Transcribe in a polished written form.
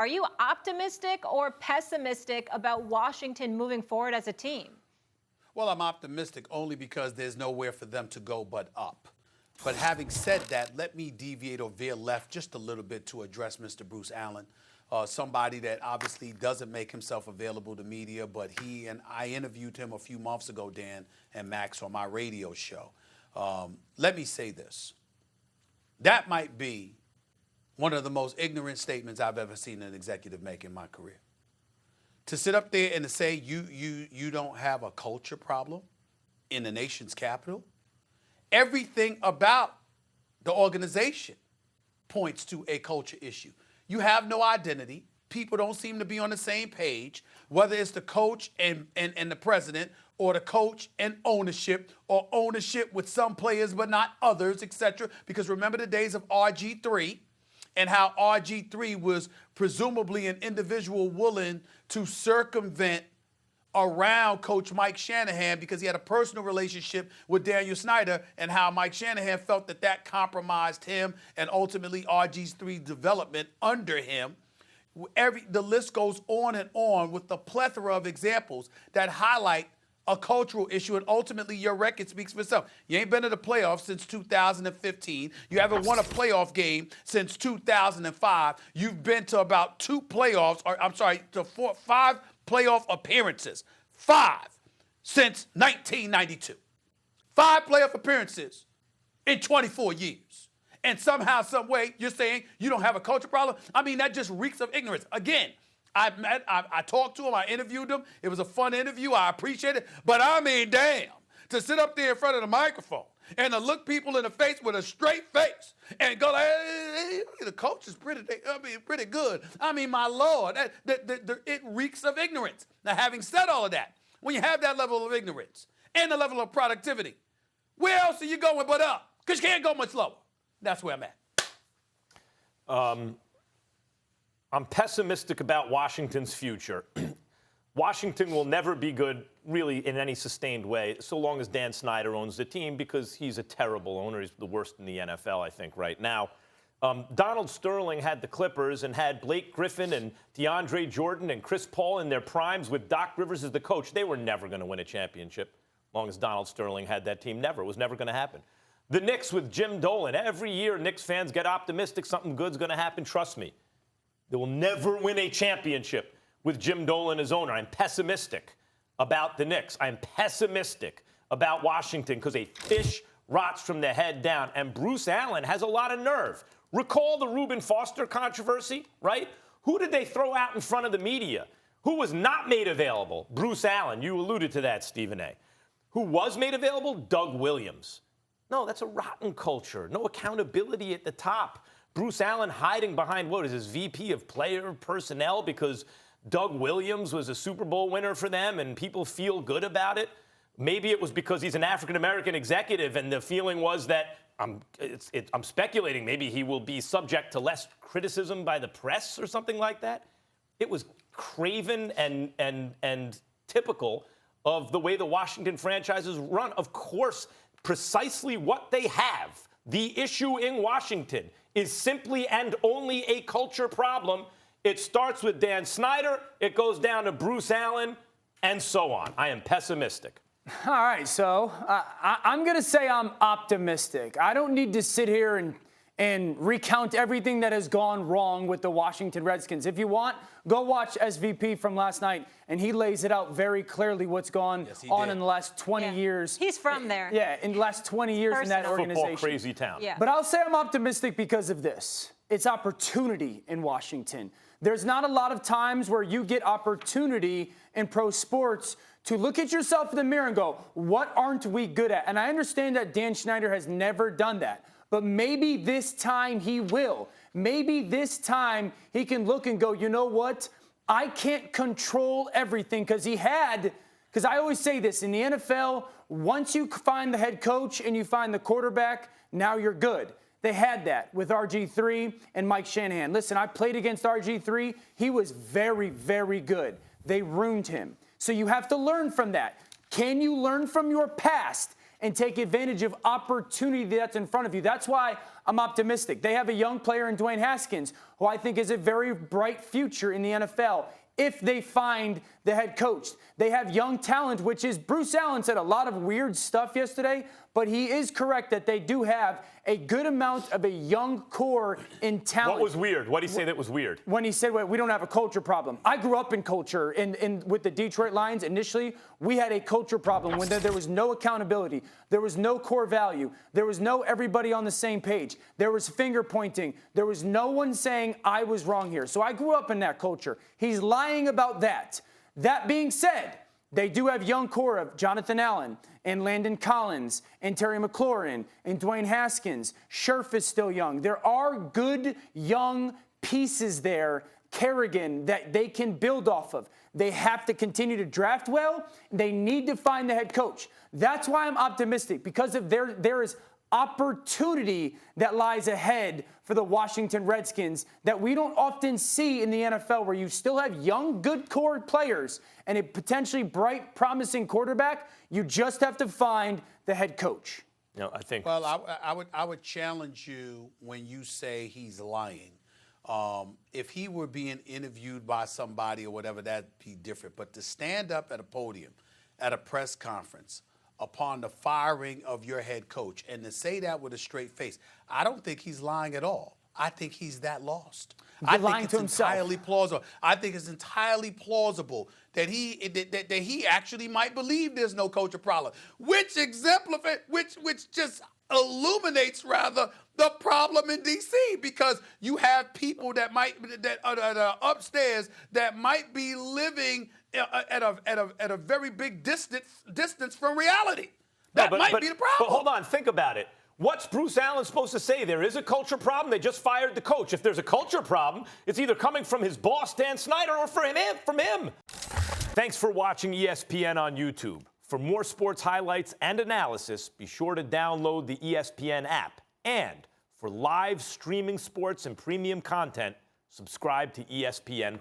Are you optimistic or pessimistic about Washington moving forward as a team? Well, I'm optimistic only because there's nowhere for them to go but up. But having said that, let me deviate or veer left just a little bit to address Mr. Bruce Allen, somebody that obviously doesn't make himself available to media, but I interviewed him a few months ago, Dan and Max, on my radio show. Let me say this. That might be one of the most ignorant statements I've ever seen an executive make in my career. To sit up there and to say you don't have a culture problem in the nation's capital. Everything about the organization points to a culture issue. You have no identity. People don't seem to be on the same page, whether it's the coach and the president, or the coach and ownership, or ownership with some players but not others, etc. Because remember the days of RG3 and how RG3 was presumably an individual willing to circumvent around Coach Mike Shanahan because he had a personal relationship with Daniel Snyder, and how Mike Shanahan felt that compromised him and ultimately RG3's development under him. The list goes on and on with the plethora of examples that highlight a cultural issue, and ultimately your record speaks for itself. You ain't been to the playoffs since 2015. You haven't won a playoff game since 2005. You've been to about 5 playoff appearances. 5 since 1992. 5 playoff appearances in 24 years. And somehow, some way, you're saying you don't have a culture problem? I mean, that just reeks of ignorance. Again, I talked to him, I interviewed him. It was a fun interview. I appreciate it. But I mean, damn, to sit up there in front of the microphone and to look people in the face with a straight face and go like, hey, the coach is pretty good. I mean, my Lord, it reeks of ignorance. Now, having said all of that, when you have that level of ignorance and the level of productivity, where else are you going but up? Because you can't go much lower. That's where I'm at. I'm pessimistic about Washington's future. Washington will never be good, really, in any sustained way, so long as Dan Snyder owns the team, because he's a terrible owner. He's the worst in the NFL, I think, right now. Donald Sterling had the Clippers and had Blake Griffin and DeAndre Jordan and Chris Paul in their primes with Doc Rivers as the coach. They were never going to win a championship as long as Donald Sterling had that team. Never. It was never going to happen. The Knicks with Jim Dolan. Every year, Knicks fans get optimistic. Something good's going to happen. Trust me. They will never win a championship with Jim Dolan as owner. I'm pessimistic about the Knicks. I'm pessimistic about Washington because a fish rots from the head down. And Bruce Allen has a lot of nerve. Recall the Reuben Foster controversy, right? Who did they throw out in front of the media? Who was not made available? Bruce Allen. You alluded to that, Stephen A. Who was made available? Doug Williams. No, that's a rotten culture. No accountability at the top. Bruce Allen hiding behind, what is his VP of player personnel because Doug Williams was a Super Bowl winner for them and people feel good about it. Maybe it was because he's an African-American executive and the feeling was that, I'm speculating, maybe he will be subject to less criticism by the press or something like that. It was craven and typical of the way the Washington franchise is run. Of course, precisely what they have. The issue in Washington is simply and only a culture problem. It starts with Dan Snyder, it goes down to Bruce Allen, and so on. I am pessimistic. All right, so I'm going to say I'm optimistic. I don't need to sit here and recount everything that has gone wrong with the Washington Redskins. If you want, go watch SVP from last night, and he lays it out very clearly what's gone on in the last 20 years. He's from there. Yeah, in the last 20 years in that organization. Football crazy town. Yeah. But I'll say I'm optimistic because of this. It's opportunity in Washington. There's not a lot of times where you get opportunity in pro sports to look at yourself in the mirror and go, what aren't we good at? And I understand that Dan Snyder has never done that. But maybe this time he will. Maybe this time he can look and go, you know what? I can't control everything because I always say this, in the NFL, once you find the head coach and you find the quarterback, now you're good. They had that with RG3 and Mike Shanahan. Listen, I played against RG3. He was very, very good. They ruined him. So you have to learn from that. Can you learn from your past and take advantage of opportunity that's in front of you? That's why I'm optimistic. They have a young player in Dwayne Haskins, who I think is a very bright future in the NFL if they find the head coach. They have young talent, which is, Bruce Allen said a lot of weird stuff yesterday, but he is correct that they do have a good amount of a young core in talent. What was weird? What did he say that was weird? When he said, well, we don't have a culture problem. I grew up in culture. With the Detroit Lions, initially, we had a culture problem when there was no accountability. There was no core value. There was no everybody on the same page. There was finger pointing. There was no one saying, I was wrong here. So I grew up in that culture. He's lying about that. That being said, they do have young core of Jonathan Allen and Landon Collins and Terry McLaurin and Dwayne Haskins. Scherf is still young. There are good young pieces there, Kerrigan, that they can build off of. They have to continue to draft well. They need to find the head coach. That's why I'm optimistic, because if there is opportunity that lies ahead for the Washington Redskins that we don't often see in the NFL, where you still have young, good core players and a potentially bright, promising quarterback. You just have to find the head coach. No, I think. Well, I would challenge you when you say he's lying. If he were being interviewed by somebody or whatever, that'd be different. But to stand up at a podium, at a press conference, upon the firing of your head coach, and to say that with a straight face, I don't think he's lying at all. I think he's that lost. I think it's entirely plausible. I think it's entirely plausible that he actually might believe there's no culture problem, which just illuminates rather the problem in D.C., because you have people that are upstairs that might be living at a very big distance from reality. That might be the problem. But hold on, think about it. What's Bruce Allen supposed to say? There is a culture problem. They just fired the coach. If there's a culture problem, it's either coming from his boss, Dan Snyder, or from him. Thanks for watching ESPN on YouTube. For more sports highlights and analysis, be sure to download the ESPN app. And for live streaming sports and premium content, subscribe to ESPN+.